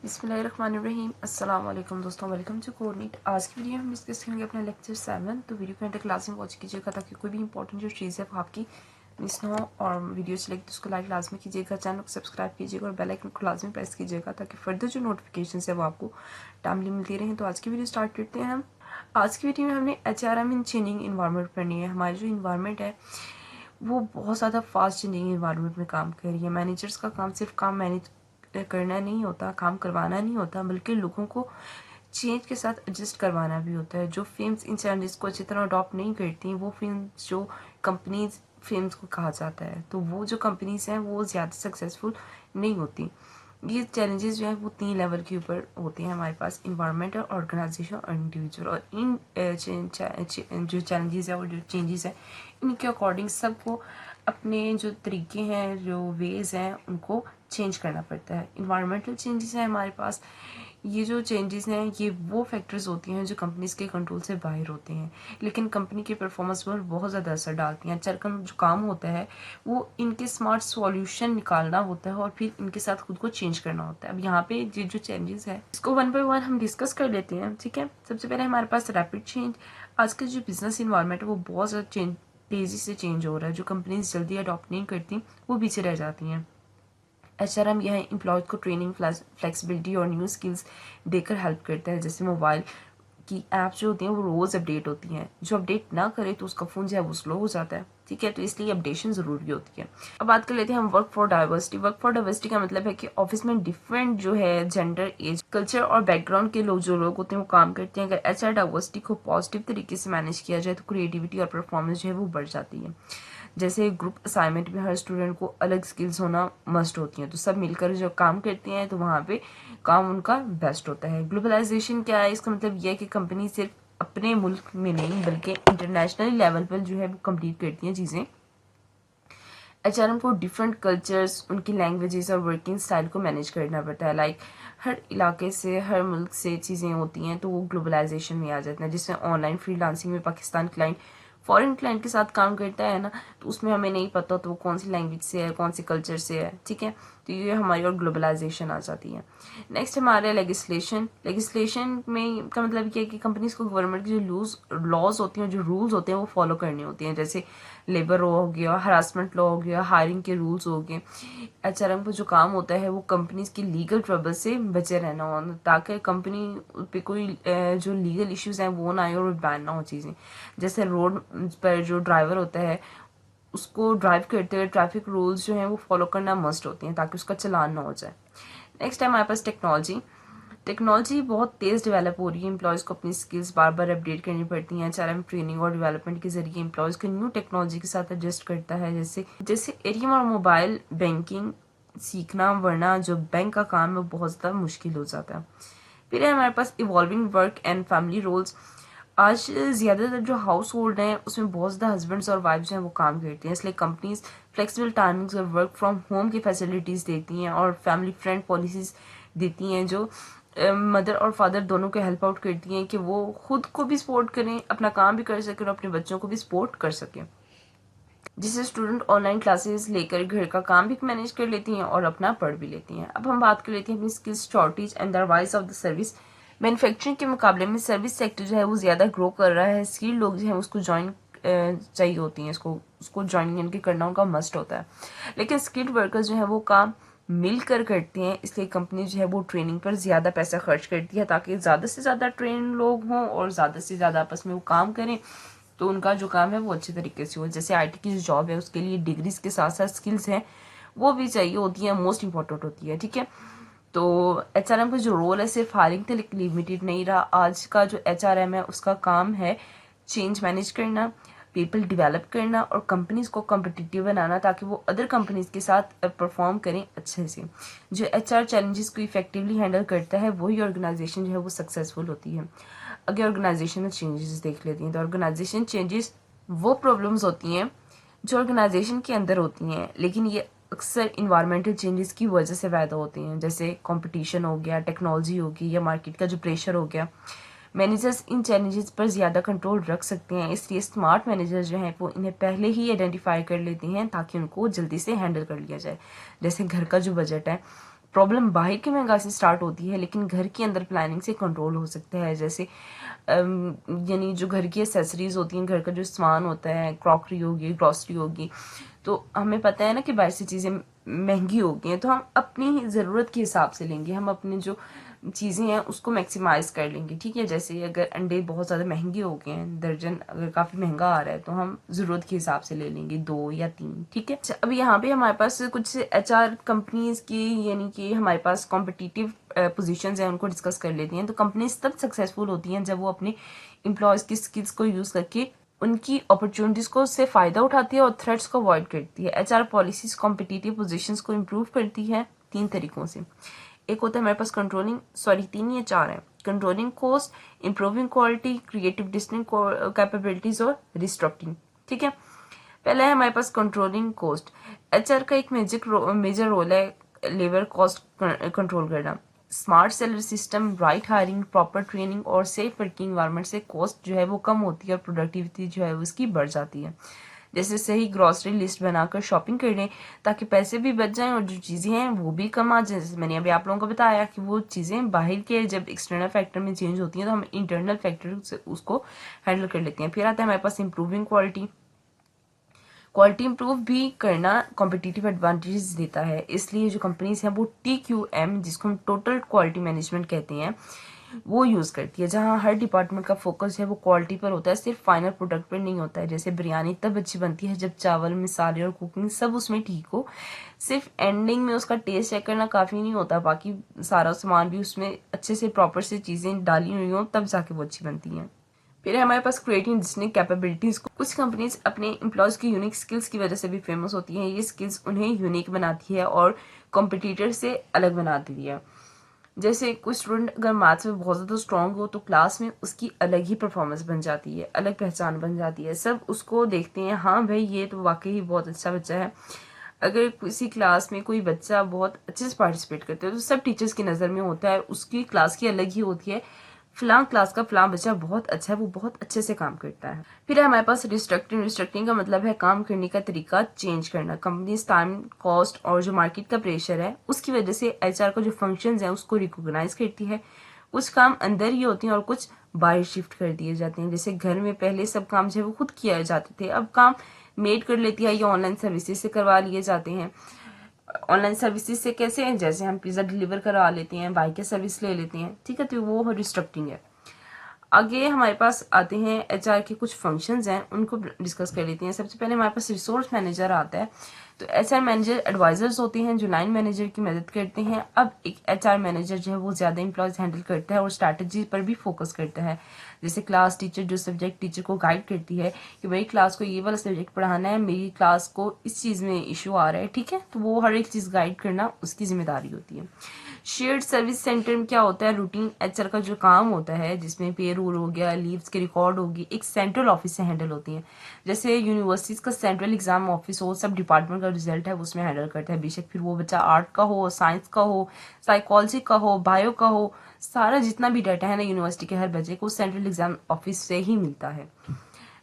बिस्मिल्लाहिर्रहमानिर्रहीम। अस्सलाम वालेकुम दोस्तों, वेलकम टू कोडनीट। आज की वीडियो में हम डिस्कस करेंगे अपना लेक्चर 7। तो वीडियो को एंड तक लाजमी वॉच कीजिएगा ताकि कोई भी इंपॉर्टेंट जो चीज़ है वो आपकी मिस ना हो। और वीडियो अच्छी लगे तो उसको लाइक लाजमी कीजिएगा, चैनल को सब्सक्राइब कीजिएगा और बेल आइकन को लाजमी प्रेस कीजिएगा ताकि फर्दर जो नोटिफिकेशन है वो आपको टाइमली मिलती रहें। तो आज की वीडियो स्टार्ट करते हैं हम। आज की वीडियो में हमने HRM इन चेंजिंग इन्वायरमेंट पढ़नी है। हमारी जो इन्वायरमेंट है वो बहुत ज़्यादा फास्ट चेंजिंग इन्वायरमेंट में काम कर रही है। मैनेजर्स का काम सिर्फ काम मैनेज करना नहीं होता, काम करवाना नहीं होता, बल्कि लोगों को चेंज के साथ एडजस्ट करवाना भी होता है। जो फिल्म्स इन चैलेंजेस को अच्छी तरह अडॉप्ट नहीं करती वो फिल्म जो कंपनीज फिल्म्स को कहा जाता है, तो वो जो कंपनीज हैं वो ज़्यादा सक्सेसफुल नहीं होती। ये चैलेंजेस जो है वो 3 लेवल के ऊपर होते हैं हमारे पास, इन्वायरमेंटल, ऑर्गेनाइजेशन और इंडिविजुअल। और इन जो चैलेंजेस है वो जो चेंजेस है इनके अकॉर्डिंग सबको अपने जो तरीके हैं, जो वेज हैं, उनको चेंज करना पड़ता है। इन्वायरमेंटल चेंजेस हैं हमारे पास। ये जो चेंजेस हैं ये वो फैक्टर्स होती हैं जो कंपनीज के कंट्रोल से बाहर होते हैं, लेकिन कंपनी के परफॉर्मेंस पर बहुत ज़्यादा असर डालती हैं। चरकम जो काम होता है वो इनके स्मार्ट सॉल्यूशन निकालना होता है और फिर इनके साथ खुद को चेंज करना होता है। अब यहाँ पे ये जो चेंजेस है इसको वन बाय वन हम डिस्कस कर लेते हैं, ठीक है। सबसे पहले हमारे पास रैपिड चेंज। आज का जो बिजनेस इन्वायरमेंट है वो बहुत ज़्यादा तेज़ी से चेंज हो रहा है। जो कंपनीज जल्दी अडॉप्ट नहीं करती वो पीछे रह जाती हैं। HRM यह एम्प्लॉयज को ट्रेनिंग, फ्लेक्सिबिलिटी और न्यू स्किल्स देकर हेल्प करता है। जैसे मोबाइल की ऐप्स जो होती हैं वो रोज़ अपडेट होती हैं, जो अपडेट ना करे तो उसका फ़ोन जो है वो स्लो हो जाता है, ठीक है। तो इसलिए अपडेशन ज़रूरी होती है। अब बात कर लेते हैं हम work for diversity. Work for diversity का मतलब है कि ऑफिस में डिफरेंट जो है जेंडर, एज, कल्चर और बैकग्राउंड के जो लोग होते हैं वो काम करते हैं। अगर HR डाइवर्सिटी को पॉजिटिव तरीके से मैनेज किया जाए तो क्रिएटिविटी और परफॉर्मेंस जो है वो बढ़ जाती है। जैसे ग्रुप असाइनमेंट में हर स्टूडेंट को अलग स्किल्स होना मस्ट होती हैं, तो सब मिलकर जो काम करते हैं तो वहाँ पे काम उनका बेस्ट होता है। ग्लोबलाइजेशन क्या है? इसका मतलब यह है कि कंपनी सिर्फ अपने मुल्क में नहीं बल्कि इंटरनेशनल लेवल पर जो है वो कम्पीट करती हैं चीज़ें। HRM को डिफरेंट कल्चर्स, उनकी लैंग्वेजेस और वर्किंग स्टाइल को मैनेज करना पड़ता है। लाइक हर इलाके से, हर मुल्क से चीज़ें होती हैं तो वो ग्लोबलाइजेशन में आ जाते हैं। जिसमें ऑनलाइन फ्रीलांसिंग में पाकिस्तान क्लाइंट फॉरेन क्लाइंट के साथ काम करता है ना, तो उसमें हमें नहीं पता तो वो कौन सी लैंग्वेज से है, कौन सी कल्चर से है, ठीक है। तो ये हमारी और ग्लोबलाइजेशन आ जाती है। नेक्स्ट हमारे लेजिस्लेशन। लेजिस्लेशन में का मतलब ये है कि कंपनीज को गवर्नमेंट की जो लॉज होती हैं, जो रूल्स होते हैं वो फॉलो करने होते हैं। जैसे लेबर लॉ हो गया, हरासमेंट लॉ हो गया, हायरिंग के रूल्स हो गए। HRM का जो काम होता है वो कंपनीज की लीगल ट्रबल से बचे रहना हो, ताकि कंपनी पे कोई जो लीगल इश्यूज हैं वो ना आए और बैन ना हो चीज़ें। जैसे रोड पर जो ड्राइवर होता है उसको ड्राइव करते हुए ट्रैफिक रूल्स जो हैं वो फॉलो करना मस्ट होती हैं ताकि उसका चलान ना हो जाए। नेक्स्ट है हमारे पास टेक्नोलॉजी। टेक्नोलॉजी बहुत तेज़ डेवलप हो रही है। एम्प्लॉयज़ को अपनी स्किल्स बार बार अपडेट करनी पड़ती हैं। HRM ट्रेनिंग और डेवलपमेंट के जरिए एम्प्लॉयज़ को न्यू टेक्नोलॉजी के साथ एडजस्ट करता है। जैसे एटीएम और मोबाइल बैंकिंग सीखना, वरना जो बैंक का काम है वो बहुत ज़्यादा मुश्किल हो जाता है। फिर है हमारे पास evolving work and family roles. आज ज़्यादातर जो हाउस होल्ड हैं उसमें बहुत ज़्यादा हस्बैंड्स और वाइफ्स हैं वो काम करते हैं, इसलिए कंपनीज फ्लेक्सिबल टाइमिंग्स और वर्क फ्रॉम होम की फैसिलिटीज़ देती हैं और फैमिली फ्रेंड पॉलिसीज़ देती हैं जो मदर और फादर दोनों को हेल्प आउट करती हैं कि वो खुद को भी सपोर्ट करें, अपना काम भी कर सकें और अपने बच्चों को भी सपोर्ट कर सकें। जिससे स्टूडेंट ऑनलाइन क्लासेस लेकर घर का काम भी मैनेज कर लेती हैं और अपना पढ़ भी लेती हैं। अब हम बात कर लेते हैं अपनी skills shortage and the rise of the service. Manufacturing के मुकाबले में सर्विस सेक्टर जो है वो ज़्यादा ग्रो कर रहा है। स्किल्ड लोग जो है उसको ज्वाइन चाहिए होती हैं, उसको ज्वाइन करना उनका मस्ट होता है। लेकिन स्किल्ड वर्कर्स जो है वो काम मिलकर करते हैं, इसलिए कंपनी जो है वो ट्रेनिंग पर ज़्यादा पैसा खर्च करती है ताकि ज़्यादा से ज़्यादा ट्रेन लोग हों और ज़्यादा से ज़्यादा आपस में वो काम करें तो उनका जो काम है वो अच्छे तरीके से हो। जैसे IT की जो जॉब है उसके लिए डिग्रीज के साथ साथ स्किल्स हैं वो भी चाहिए होती हैं, मोस्ट इंपॉर्टेंट होती है, ठीक है। तो HRM का जो रोल है सिर्फ हायरिंग तक लिमिटेड नहीं रहा। आज का जो HRM है उसका काम है चेंज मैनेज करना, पीपल डेवलप करना और कंपनीज को कम्पिटिटिव बनाना ताकि वो अदर कंपनीज के साथ परफॉर्म करें अच्छे से। जो HR चैलेंजेस को इफेक्टिवली हैंडल करता है वही ऑर्गेनाइजेशन जो है वो सक्सेसफुल होती है। अगर ऑर्गेनाइजेशनल चेंजेस देख लेती हैं तो ऑर्गेनाइजेशन चेंजेस वो प्रॉब्लम्स होती हैं जो ऑर्गेनाइजेशन के अंदर होती हैं, लेकिन ये अक्सर इन्वायरमेंटल चेंजेस की वजह से पैदा होती हैं। जैसे कंपटीशन हो गया, टेक्नोलॉजी होगी या मार्केट का जो प्रेशर हो गया। मैनेजर्स इन चैलेंजेस पर ज़्यादा कंट्रोल रख सकते हैं, इसलिए स्मार्ट मैनेजर्स जो हैं वो इन्हें पहले ही आइडेंटिफाई कर लेते हैं ताकि उनको जल्दी से हैंडल कर लिया जाए। जैसे घर का जो बजट है, प्रॉब्लम बाहर की महंगाई से स्टार्ट होती है, लेकिन घर के अंदर प्लानिंग से कंट्रोल हो सकता है। जैसे यानी जो घर की एसेसरीज होती हैं, घर का जो सामान होता है, क्रॉकरी होगी, ग्रॉसरी होगी, तो हमें पता है ना कि बाहर से चीज़ें महंगी हो गई हैं, तो हम अपनी ज़रूरत के हिसाब से लेंगे, हम अपनी जो चीज़ें हैं उसको मैक्सिमाइज कर लेंगे। ठीक है, जैसे अगर अंडे बहुत ज़्यादा महंगे हो गए हैं, दर्जन अगर काफ़ी महंगा आ रहा है, तो हम ज़रूरत के हिसाब से ले लेंगे 2 या 3। ठीक है, अब यहाँ पे हमारे पास कुछ HR कंपनीज की, यानी कि हमारे पास कॉम्पिटिटिव पोजीशंस हैं, उनको डिस्कस कर लेती हैं। तो कंपनीज तब सक्सेसफुल होती हैं जब वो अपने एम्प्लॉयज़ की स्किल्स को यूज़ करके उनकी अपॉर्चुनिटीज को से फायदा उठाती है और थ्रेट्स को अवॉइड करती है। HR पॉलिसीज कॉम्पिटिटिव पोजीशंस को इम्प्रूव करती है 3 तरीकों से। एक होता है हमारे पास कंट्रोलिंग, 3 या 4 है, controlling cost, improving quality, creative decision capabilities और रिस्ट्रक्टिंग। ठीक है, पहला है हमारे पास कंट्रोलिंग कॉस्ट। HR का एक मेजर रोल है लेबर कॉस्ट कंट्रोल करना। Smart salary system, right hiring, proper training और सेफ वर्किंग इन्वायरमेंट से कॉस्ट जो है वो कम होती है और प्रोडक्टिविटी जो है वो उसकी बढ़ जाती है। जैसे सही ग्रॉसरी लिस्ट बनाकर शॉपिंग कर लें ताकि पैसे भी बच जाएं और जो चीज़ें हैं वो भी कम आ जाए। जैसे मैंने अभी आप लोगों को बताया कि वो चीज़ें बाहर के जब एक्सटर्नल फैक्टर में चेंज होती हैं तो हम इंटरनल फैक्टर से उसको हैंडल कर लेते हैं। फिर आता है हमारे पास इंप्रूविंग क्वालिटी इंप्रूव भी करना कॉम्पिटिटिव एडवांटेजेस देता है। इसलिए जो कंपनीज हैं वो TQM, जिसको हम टोटल क्वालिटी मैनेजमेंट कहते हैं, वो यूज़ करती है, जहाँ हर डिपार्टमेंट का फोकस है वो क्वालिटी पर होता है, सिर्फ फाइनल प्रोडक्ट पर नहीं होता है। जैसे बिरयानी तब अच्छी बनती है जब चावल, मिसाले और कुकिंग सब उसमें ठीक हो। सिर्फ एंडिंग में उसका टेस्ट चेक करना काफ़ी नहीं होता, बाकी सारा सामान भी उसमें अच्छे से प्रॉपर से चीज़ें डाली हुई हों तब जाके वो अच्छी बनती हैं। फिर हमारे पास क्रिएटिंग डिस्टिंक्ट कैपेबिलिटीज। कुछ कंपनीज अपने एम्प्लॉयज की यूनिक स्किल्स की वजह से भी फेमस होती हैं। ये स्किल्स उन्हें यूनिक बनाती है और कॉम्पिटिटर से अलग बना देती है। जैसे कोई स्टूडेंट अगर मैथ्स में बहुत ज़्यादा स्ट्रांग हो तो क्लास में उसकी अलग ही परफॉर्मेंस बन जाती है, अलग पहचान बन जाती है। सब उसको देखते हैं, हाँ भाई ये तो वाकई ही बहुत अच्छा बच्चा है। अगर किसी क्लास में कोई बच्चा बहुत अच्छे से पार्टिसिपेट करता है तो सब टीचर्स की नज़र में होता है, उसकी क्लास की अलग ही होती है, फलां क्लास का फलां बच्चा बहुत अच्छा है, वो बहुत अच्छे से काम करता है। फिर हमारे पास रिस्ट्रक्टिंग का मतलब है काम करने का तरीका चेंज करना। कंपनीज टाइम, कॉस्ट और जो मार्केट का प्रेशर है उसकी वजह से HR का जो फंक्शंस है उसको रिकॉग्नाइज करती है। कुछ काम अंदर ही होते हैं और कुछ बाहर शिफ्ट कर दिए जाते हैं। जैसे घर में पहले सब काम जो है वो खुद किया जाते थे, अब काम मेड कर लेती है या ऑनलाइन सर्विसेज से करवा लिए जाते हैं। ऑनलाइन सर्विसेज से कैसे हैं, जैसे हम पिज्ज़ा डिलीवर करा लेते हैं, बाइक की सर्विस ले लेते हैं। ठीक है, तो वो रिस्ट्रक्टिंग है। आगे हमारे पास आते हैं HR के कुछ फंक्शंस हैं, उनको डिस्कस कर लेते हैं। सबसे पहले हमारे पास रिसोर्स मैनेजर आता है। तो HR मैनेजर एडवाइजर्स होते हैं जो लाइन मैनेजर की मदद करते हैं। अब एक HR मैनेजर जो है वो ज़्यादा एम्प्लॉयज हैंडल करता है और स्ट्रैटेजी पर भी फोकस करता है। जैसे क्लास टीचर जो सब्जेक्ट टीचर को गाइड करती है कि भाई क्लास को ये वाला सब्जेक्ट पढ़ाना है, मेरी क्लास को इस चीज़ में इशू आ रहा है। ठीक है, तो वो हर एक चीज़ गाइड करना उसकी जिम्मेदारी होती है। शेयर्ड सर्विस सेंटर में क्या होता है, रूटीन HR का जो काम होता है जिसमें पे रोल हो गया, लीव्स के रिकॉर्ड होगी, एक सेंट्रल ऑफिस से हैंडल होती हैं। जैसे यूनिवर्सिटीज का सेंट्रल एग्जाम ऑफिस हो, सब डिपार्टमेंट का रिजल्ट है वो उसमें हैंडल करता है। बेशक फिर वो बच्चा आर्ट का हो, साइंस का हो, साइकोलॉजी का हो, बायो का हो, सारा जितना भी डाटा है ना यूनिवर्सिटी के हर बच्चे को सेंट्रल एग्जाम ऑफिस से ही मिलता है।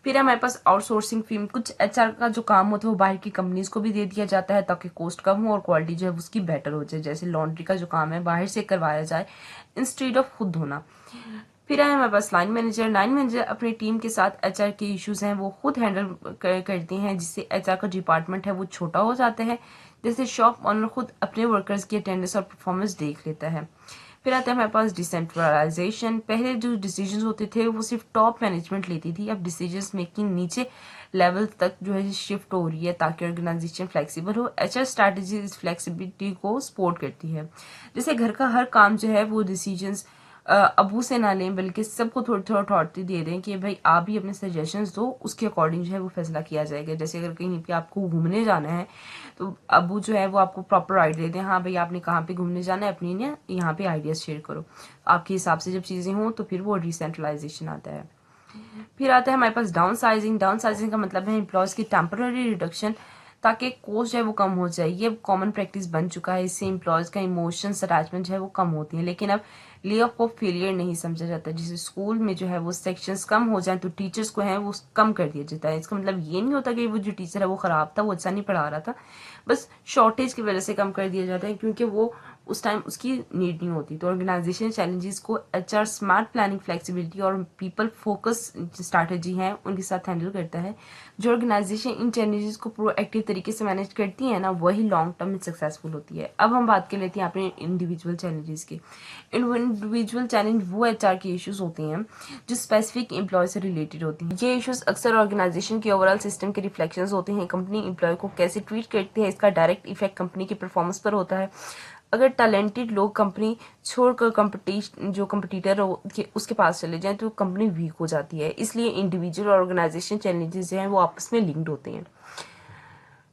फिर हमारे पास आउटसोर्सिंग फीम, कुछ HR का जो काम होता है वो बाहर की कंपनीज को भी दे दिया जाता है ताकि कॉस्ट कम हो और क्वालिटी जो है उसकी बेटर हो जाए। जैसे लॉन्ड्री का जो काम है बाहर से करवाया जाए इंस्टेड ऑफ खुद धोना। फिर है हमारे पास लाइन मैनेजर अपनी टीम के साथ HR के इश्यूज हैं वो खुद हैंडल करते हैं, जिससे HR का डिपार्टमेंट है वो छोटा हो जाता है। जैसे शॉप ऑनर खुद अपने वर्कर्स की अटेंडेंस और परफॉर्मेंस देख लेता है। फिर आता है हमारे पास डिसेंट्रलाइजेशन। पहले जो डिसीजंस होते थे वो सिर्फ टॉप मैनेजमेंट लेती थी, अब डिसीजंस मेकिंग नीचे लेवल तक जो है शिफ्ट हो रही है ताकि ऑर्गेनाइजेशन फ्लेक्सिबल हो। HR स्ट्रैटेजी इस फ्लेक्सिबिलिटी को सपोर्ट करती है। जैसे घर का हर काम जो है वो डिसीजंस अबू से ना लें बल्कि सबको थोड़ी थोड़ा अथॉरिटी दे दें कि भाई आप भी अपने सजेशंस दो, उसके अकॉर्डिंग जो है वो फैसला किया जाएगा। जैसे अगर कहीं पे आपको घूमने जाना है तो अबू जो है वो आपको प्रॉपर आइडिया दें, हाँ भाई आपने कहाँ पे घूमने जाना है, अपनी ने यहाँ पे आइडियाज शेयर करो। आपके हिसाब से जब चीज़ें हों तो फिर वो डिसेंट्रलाइजेशन आता है। फिर आता है हमारे पास डाउन साइजिंग का मतलब है एम्प्लॉयज की टेम्पररी रिडक्शन ताकि कॉस्ट है वो कम हो जाए। ये कॉमन प्रैक्टिस बन चुका है, इससे एम्प्लॉयज का इमोशंस अटैचमेंट है वो कम होती है। लेकिन अब ले ऑफ को फेलियर नहीं समझा जाता। जैसे स्कूल में जो है वो सेक्शंस कम हो जाए तो टीचर्स को है वो कम कर दिया जाता है। इसका मतलब ये नहीं होता कि वो जो टीचर है वो खराब था, वो अच्छा नहीं पढ़ा रहा था, बस शॉर्टेज की वजह से कम कर दिया जाता है क्योंकि वो उस टाइम उसकी नीड नहीं होती। तो ऑर्गेनाइजेशन चैलेंजेस को एचआर स्मार्ट प्लानिंग, फ्लेक्सिबिलिटी और पीपल फोकस स्ट्रैटेजी है उनके साथ हैंडल करता है। जो ऑर्गेनाइजेशन इन चैलेंजेस को प्रोएक्टिव तरीके से मैनेज करती है ना, वही लॉन्ग टर्म में सक्सेसफुल होती है। अब हम बात कर लेते हैं अपने इंडिविजुअल चैलेंजेस की। इंडिविजुअल चैलेंज वो एचआर के इश्यूज होते हैं जो स्पेसिफिक एम्प्लॉय से रिलेटेड होती हैं। ये इश्यूज अक्सर ऑर्गेनाइजेशन के ओवरऑल सिस्टम के रिफ्लेक्शंस होते हैं। कंपनी एम्प्लॉय को कैसे ट्रीट करती है, इसका डायरेक्ट इफेक्ट कंपनी की परफॉर्मेंस पर होता है। अगर टैलेंटेड लोग कंपनी छोड़कर कंपटीटर उसके पास चले जाएं तो कंपनी वीक हो जाती है। इसलिए इंडिविजुअल और ऑर्गेनाइजेशन चैलेंजेस जो हैं वो आपस में लिंक्ड होते हैं।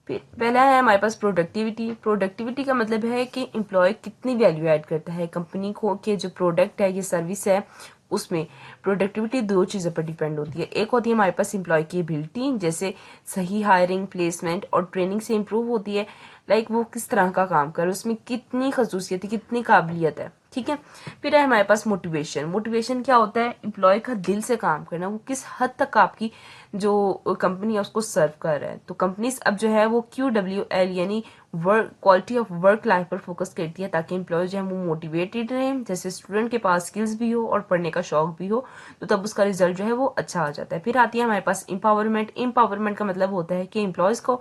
पहला है हमारे पास प्रोडक्टिविटी। प्रोडक्टिविटी का मतलब है कि एम्प्लॉय कितनी वैल्यू ऐड करता है कंपनी को, के जो प्रोडक्ट है, ये सर्विस है, उसमें प्रोडक्टिविटी दो चीज़ों पर डिपेंड होती है। एक होती है हमारे पास एम्प्लॉय की एबिलिटी, जैसे सही हायरिंग, प्लेसमेंट और ट्रेनिंग से इम्प्रूव होती है। लाइक वो किस तरह का काम करे, उसमें कितनी खसूसियत है, कितनी काबिलियत है, ठीक है। फिर है हमारे पास मोटिवेशन। मोटिवेशन क्या होता है? एम्प्लॉय का दिल से काम करना, वो किस हद तक आपकी जो कंपनी है उसको सर्व कर रहा है। तो कंपनीज अब जो है वो QWL यानी work quality of work life पर फोकस करती है ताकि एम्प्लॉय जो है वो मोटिवेटेड रहे। जैसे स्टूडेंट के पास स्किल्स भी हो और पढ़ने का शौक भी हो तो तब उसका रिजल्ट जो है वो अच्छा आ जाता है। फिर आती है हमारे पास एम्पावरमेंट। एम्पावरमेंट का मतलब होता है कि एम्प्लॉयज को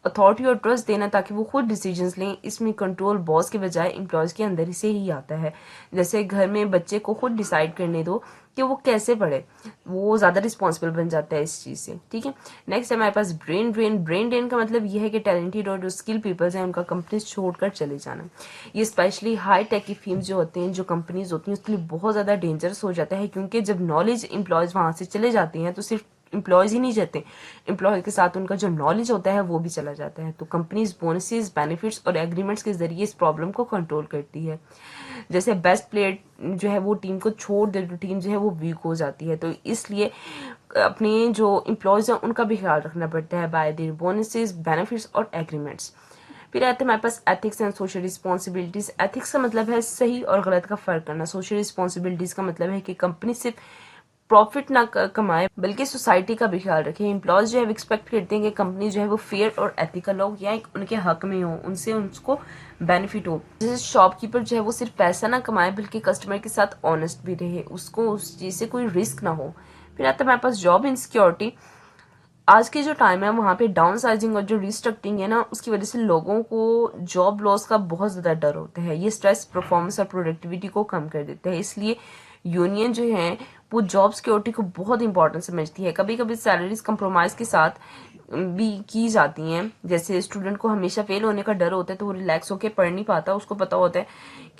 अथॉरिटी और ट्रस्ट देना ताकि वो खुद डिसीजंस लें। इसमें कंट्रोल बॉस के बजाय एम्प्लॉयज के अंदर से ही आता है। जैसे घर में बच्चे को खुद डिसाइड करने दो कि वो कैसे पढ़े, वो ज्यादा रिस्पॉन्सिबल बन जाता है इस चीज से, ठीक है। नेक्स्ट है हमारे पास ब्रेन ड्रेन। ब्रेन ड्रेन का मतलब ये है कि टैलेंटेड और जो स्किल पीपल्स हैं उनका कंपनीज छोड़कर चले जाना। ये स्पेशली हाई टेक की फील्ड जो होते हैं, जो कंपनीज होती हैं, उसके लिए बहुत ज्यादा डेंजरस हो जाता है क्योंकि जब नॉलेज एम्प्लॉयज वहां से चले जाते हैं तो सिर्फ एम्प्लॉयज ही नहीं जाते, एम्प्लॉय के साथ उनका जो नॉलेज होता है वो भी चला जाता है। तो कंपनीज बोनसेस, बेनिफिट्स और एग्रीमेंट्स के जरिए इस प्रॉब्लम को कंट्रोल करती है। जैसे बेस्ट प्लेयर जो है वो टीम को छोड़ दे तो टीम जो है वो वीक हो जाती है। तो इसलिए अपने जो एम्प्लॉयज हैं उनका भी ख्याल रखना पड़ता है बाय देयर बोनसेस, बेनिफिट्स और एग्रीमेंट्स। फिर आते हैं हमारे पास ethics and social responsibilities. Ethics का मतलब है सही और गलत का फर्क करना। सोशल रिस्पॉन्सिबिलिटीज का मतलब है कि कंपनी सिर्फ प्रॉफिट ना कमाए बल्कि सोसाइटी का भी ख्याल रखें। एम्प्लॉयज जो है एक्सपेक्ट करते हैं कि कंपनी जो है वो फेयर और एथिकल हो या उनके हक में हो, उनसे उनको बेनिफिट हो। जैसे शॉपकीपर जो है वो सिर्फ पैसा ना कमाए बल्कि कस्टमर के साथ ऑनेस्ट भी रहे, उसको उस चीज से कोई रिस्क ना हो। फिर आता है हमारे पास जॉब इनसिक्योरिटी। आज के जो टाइम है वहाँ पे डाउन साइजिंग और जो रिस्ट्रक्टिंग है ना, उसकी वजह से लोगों को जॉब लॉस का बहुत ज्यादा डर होता है। ये स्ट्रेस, परफॉर्मेंस और प्रोडक्टिविटी को कम कर देता है। इसलिए यूनियन जो है वो जॉब सिक्योरिटी को बहुत इंपॉर्टेंट समझती है। कभी कभी सैलरीज कंप्रोमाइज के साथ भी की जाती हैं। जैसे स्टूडेंट को हमेशा फेल होने का डर होता है तो वो रिलैक्स होकर पढ़ नहीं पाता, उसको पता होता है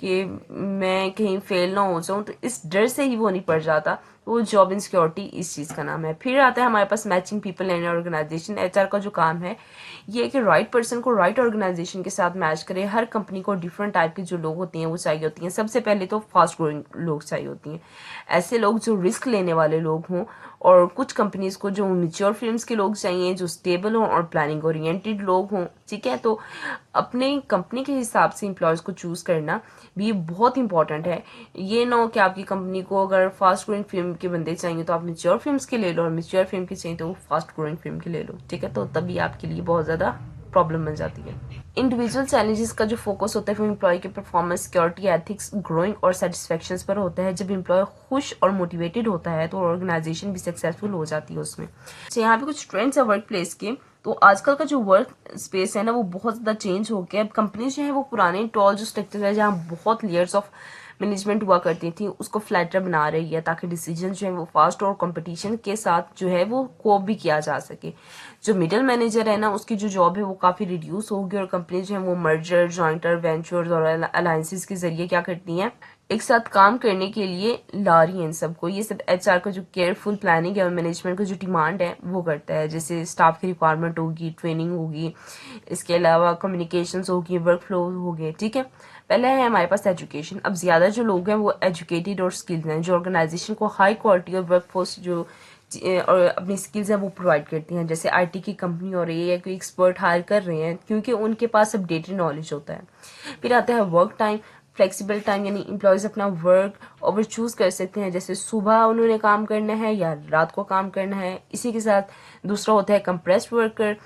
कि मैं कहीं फेल ना हो जाऊं, तो इस डर से ही वो नहीं पढ़ जाता। वो जॉब इनसिक्योरिटी इस चीज का नाम है। फिर आता है हमारे पास matching people and organisation. HR का जो काम है ये है कि राइट पर्सन को राइट ऑर्गेनाइजेशन के साथ मैच करे। हर कंपनी को डिफरेंट टाइप के जो लोग होते हैं वो चाहिए होती हैं। सबसे पहले तो फास्ट ग्रोइंग लोग चाहिए होती हैं, ऐसे लोग जो रिस्क लेने वाले लोग हों। और कुछ कंपनीज को जो मेच्योर फिल्म्स के लोग चाहिए, जो स्टेबल हों और प्लानिंग ओरिएंटेड लोग हों, ठीक है। तो अपने कंपनी के हिसाब से एम्प्लॉयज को चूज करना भी बहुत इंपॉर्टेंट है। ये ना हो कि आपकी कंपनी को अगर फास्ट ग्रोइंग फिल्म के बंदे चाहिए तो आप मेच्योर फिल्म्स के ले लो, और मेच्योर फिल्म के चाहिए तो फास्ट ग्रोइंग फिल्म के ले लो, ठीक है। तो तभी आपके लिए बहुत ज्यादा प्रॉब्लम बन जाती है। इंडिविजुअल चैलेंजेस का जो फोकस होता है वो एम्प्लॉय के परफॉर्मेंस, सिक्योरिटी, एथिक्स, ग्रोइंग और सेटिस्फेक्शन पर होता है। जब एम्प्लॉय खुश और मोटिवेटेड होता है तो ऑर्गेनाइजेशन भी सक्सेसफुल हो जाती है उसमें। यहाँ पे कुछ ट्रेंड्स है वर्क प्लेस के। तो आजकल का जो वर्क स्पेस है ना वो बहुत ज्यादा चेंज हो गया। अब कंपनी जो है वो पुराने टॉल जो स्ट्रक्चर है जहाँ बहुत लेयर्स ऑफ मैनेजमेंट हुआ करती थी उसको फ्लैटर बना रही है ताकि डिसीजन जो है वो फास्ट और कंपटीशन के साथ जो है वो कोप भी किया जा सके। जो मिडिल मैनेजर है ना उसकी जो जॉब है वो काफी रिड्यूस होगी और कंपनी जो है वो मर्जर, जॉइंटर वेंचर्स और अलायंसेस के जरिए क्या करती हैं, एक साथ काम करने के लिए ला रही हैं इन सबको। ये सब एचआर का जो केयरफुल प्लानिंग है और मैनेजमेंट का जो डिमांड है वो करता है। जैसे स्टाफ की रिक्वायरमेंट होगी, ट्रेनिंग होगी, इसके अलावा कम्युनिकेशंस होगी, वर्क फ्लो हो गए, ठीक है। पहले है हमारे पास एजुकेशन। अब ज्यादा जो लोग हैं वो एजुकेटेड और स्किल्ड हैं, जो ऑर्गेनाइजेशन को हाई क्वालिटी और वर्कफोर्स जो और अपनी स्किल्स है वो प्रोवाइड करती हैं। जैसे आईटी की कंपनी और ये कोई एक्सपर्ट हायर कर रहे हैं क्योंकि उनके पास अपडेटेड नॉलेज होता है। फिर आता है वर्क टाइम। फ्लेक्सिबल टाइम यानी एम्प्लॉयज़ अपना वर्क ओवर चूज़ कर सकते हैं, जैसे सुबह उन्होंने काम करना है या रात को काम करना है। इसी के साथ दूसरा होता है कंप्रेस्ड वर्कर।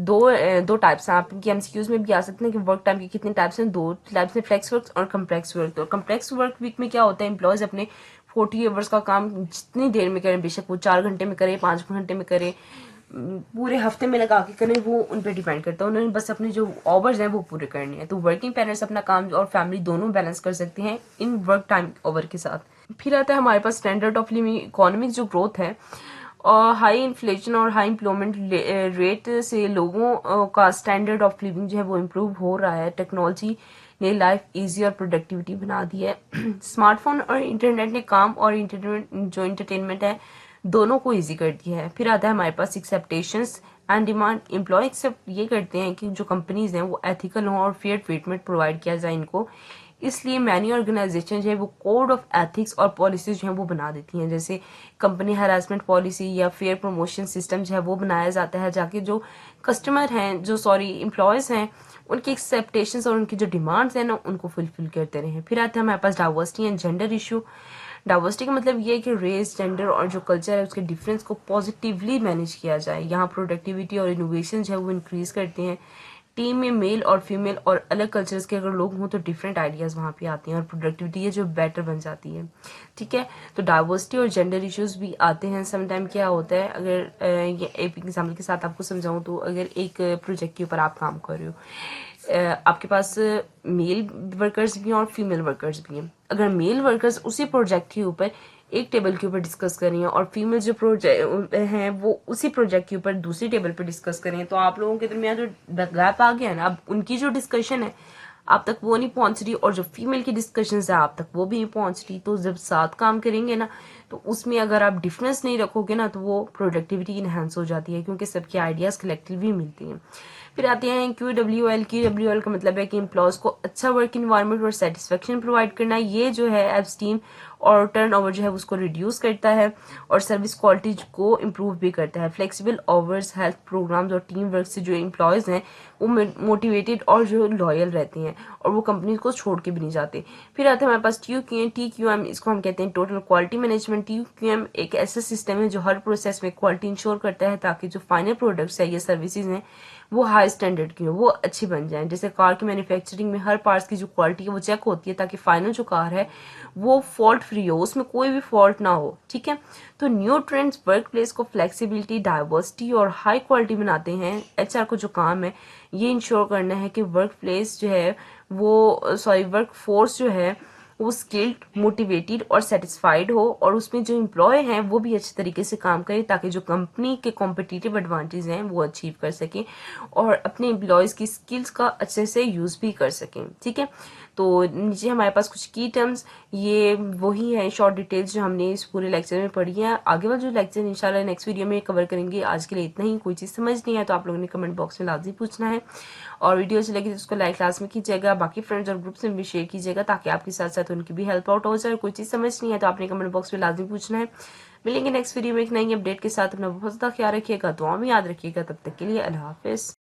दो टाइप्स हैं, आपकी एमसीक्यूज में भी आ सकते हैं कि वर्क टाइम के कितने टाइप्स हैं। दो टाइप्स हैं, फ्लेक्स वर्क और कम्प्लेक्स वर्क। तो कम्प्लेक्स वर्क वीक में क्या होता है, एम्प्लॉयज अपने 40 आवर्स का काम जितनी देर में करें, बेशक वो 4 घंटे में करें, 5 घंटे में करें, पूरे हफ्ते में लगा के करें, वो उन पर डिपेंड करता है। उन्होंने बस अपने जो आवर्स हैं वो पूरे करने हैं। तो वर्किंग पेरेंट्स अपना काम और फैमिली दोनों बैलेंस कर सकते हैं इन वर्क टाइम ओवर के साथ। फिर आता है हमारे पास स्टैंडर्ड ऑफ लिविंग, इकोनॉमिक जो ग्रोथ है और हाई इन्फ्लेशन और हाई एम्प्लॉयमेंट रेट से लोगों का स्टैंडर्ड ऑफ लिविंग जो है वो इम्प्रूव हो रहा है। टेक्नोलॉजी ने लाइफ इजी और प्रोडक्टिविटी बना दी है। स्मार्टफोन और इंटरनेट ने काम और जो इंटरटेनमेंट है दोनों को इजी कर दिया है। फिर आता है हमारे पास एक्सेप्टेशंस एंड डिमांड। एम्प्लॉय एक्सेप्ट ये करते हैं कि जो कंपनीज हैं वो एथिकल हों और फेयर ट्रीटमेंट प्रोवाइड किया जाए इनको। इसलिए मैनी ऑर्गेनाइजेशन जो है वो कोड ऑफ एथिक्स और पॉलिसीज जो है वो बना देती हैं, जैसे कंपनी हैरासमेंट पॉलिसी या फेयर प्रमोशन सिस्टम जो है वो बनाया जाता है, जाके जो कस्टमर हैं, जो एम्प्लॉयज़ हैं, उनकी एक्सेप्टेशंस और उनकी जो डिमांड्स हैं ना उनको फुलफिल करते रहे। फिर आते हैं हमारे पास diversity and gender issue. Diversity का मतलब ये है कि रेस, जेंडर और जो कल्चर है उसके डिफरेंस को पॉजिटिवली मैनेज किया जाए। यहाँ प्रोडक्टिविटी और इनोवेशन जो है वो इंक्रीज करते हैं। टीम में मेल और फीमेल और अलग कल्चर्स के अगर लोग हों तो डिफरेंट आइडियाज़ वहाँ पे आते हैं और प्रोडक्टिविटी है जो बेटर बन जाती है। ठीक है, तो डाइवर्सिटी और जेंडर इश्यूज भी आते हैं। समटाइम क्या होता है, अगर ये एक एग्जाम्पल के साथ आपको समझाऊँ तो अगर एक प्रोजेक्ट के ऊपर आप काम कर रहे हो, आपके पास मेल वर्कर्स भी हैं और फीमेल वर्कर्स भी हैं। अगर मेल वर्कर्स उसी प्रोजेक्ट के ऊपर एक टेबल के ऊपर डिस्कस कर रही हैं और फीमेल जो प्रोजेक्ट हैं वो उसी प्रोजेक्ट के ऊपर दूसरी टेबल पर डिस्कस कर रही हैं, तो आप लोगों के दरमियान जो गैप आ गया ना, अब उनकी जो डिस्कशन है आप तक वो नहीं पहुंच रही और जो फीमेल की डिस्कशन है आप तक वो भी नहीं पहुंच रही। तो जब साथ काम करेंगे ना तो उसमें अगर आप डिफरेंस नहीं रखोगे ना तो वो प्रोडक्टिविटी इनहेंस हो जाती है, क्योंकि सबके आइडियाज कलेक्टिवली मिलती हैं। फिर आते हैं QWL का मतलब है कि एम्प्लॉयज को अच्छा वर्क इन्वायरमेंट और सेटिस्फेक्शन प्रोवाइड करना। ये जो है एब्सटीम और टर्नओवर जो है उसको रिड्यूस करता है और सर्विस क्वालिटी को इम्प्रूव भी करता है। फ्लेक्सिबल आवर्स, हेल्थ प्रोग्राम्स और टीम वर्क से जो एम्प्लॉयज हैं वो मोटिवेटेड और जो लॉयल रहते हैं और वो कंपनी को छोड़ के भी नहीं जाते। फिर आते हैं हमारे पास TQM, इसको हम कहते हैं टोटल क्वालिटी मैनेजमेंट। TQM एक ऐसा सिस्टम है जो हर प्रोसेस में क्वालिटी इंश्योर करता है ताकि जो फाइनल प्रोडक्ट्स है या सर्विसेज हैं वो हाई स्टैंडर्ड की हो, वो अच्छी बन जाए। जैसे कार की मैन्युफैक्चरिंग में हर पार्ट्स की जो क्वालिटी है वो चेक होती है ताकि फाइनल जो कार है वो फॉल्ट फ्री हो, उसमें कोई भी फॉल्ट ना हो। ठीक है, तो न्यू ट्रेंड्स वर्क प्लेस को फ्लेक्सिबिलिटी, डाइवर्सिटी और हाई क्वालिटी बनाते हैं। HR को जो काम है ये इंश्योर करना है कि वर्क प्लेस जो है वर्क फोर्स जो है वो स्किल्ड, मोटिवेटेड और सेटिस्फाइड हो और उसमें जो एम्प्लॉय हैं वो भी अच्छे तरीके से काम करें ताकि जो कंपनी के कॉम्पिटिटिव एडवांटेज हैं वो अचीव कर सकें और अपने एम्प्लॉयज़ की स्किल्स का अच्छे से यूज़ भी कर सकें। ठीक है, तो नीचे हमारे पास कुछ की टर्म्स, ये वही है शॉर्ट डिटेल्स जो हमने इस पूरे लेक्चर में पढ़ी है। आगे वाला जो लेक्चर इंशाल्लाह नेक्स्ट वीडियो में कवर करेंगे। आज के लिए इतना ही। कोई चीज़ समझ नहीं है तो आप लोगों ने कमेंट बॉक्स में लाजमी पूछना है और वीडियो अच्छी लगी तो उसको लाइक क्लास में कीजिएगा, बाकी फ्रेंड्स और ग्रुप्स में भी शेयर कीजिएगा ताकि आपके साथ साथ उनकी भी हेल्प आउट हो जाए। कोई चीज़ समझ नहीं है तो आपने कमेंट बॉक्स में लाजमी पूछना है। मिलेंगे नेक्स्ट वीडियो में एक नई अपडेट के साथ। अपना बहुत ज़्यादा ख्याल रखिएगा, दुआ में याद रखिएगा। तब तक के लिए अल्लाह हाफिज़।